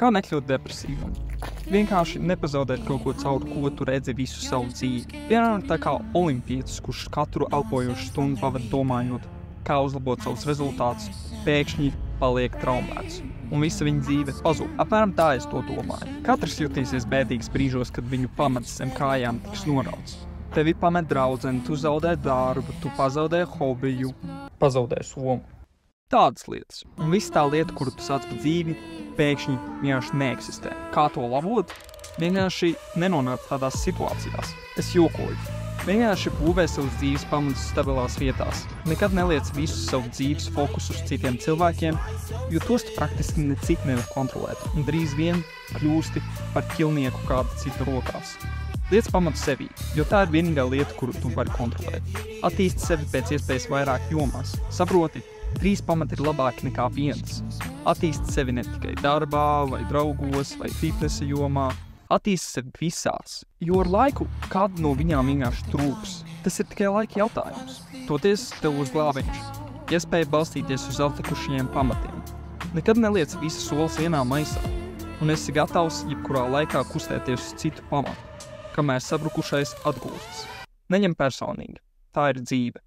Kā nekļūt depresīvam? Vienkārši nepazaudēt kaut ko, caur ko tu redzi visu savu dzīvi. Piemēram, tā kā olimpietis, kurš katru elpojošu stundu pavada domājot, kā uzlabot savus rezultātus, pēkšņi paliek traumēts, un visa viņa dzīve pazūd. Apmēram tā es to domāju. Katrs jutīsies bēdīgs brīžos, kad viņu pamats zem kājām tiks norauts. Tevi pamet draudzeni, tu zaudē darbu, tu pazaudē hobiju, pazaudē somu. Tādas lietas. Un viss tā lieta, kuru tu sauc par dzīvi, pēkšņi vienkārši neeksistē. Kā to labot? Vienkārši nenonākt tādās situācijās. Es jokoju. Vienkārši būvē savas dzīves pamatus stabilās vietās. Nekad neliec visu savu dzīves fokusu uz citiem cilvēkiem, jo tos tu praktiski necik nevar kontrolēt. Un drīz vien kļūsti par ķilnieku kāda cita rokās. Liec pamatu sevī, jo tā ir vienīgā lieta, kuru tu vari kontrolēt. Attīsti sevi pēc iespējas vairāk jomās. Saproti, 3 pamati ir labāki nekā 1. Attīsti sevi ne tikai darbā, vai draugos, vai fitnesa jomā. Attīsti sevi visās, jo ar laiku kāda no viņām vienkārši trūks. Tas ir tikai laika jautājums. Toties tev uz glābiņš. Iespēja balstīties uz atlikušajiem pamatiem. Nekad neliec visas solis vienā maisā, un esi gatavs jebkurā laikā kustēties uz citu pamatu, kamēr sabrukušais atgūstas. Neņem personīgi. Tā ir dzīve.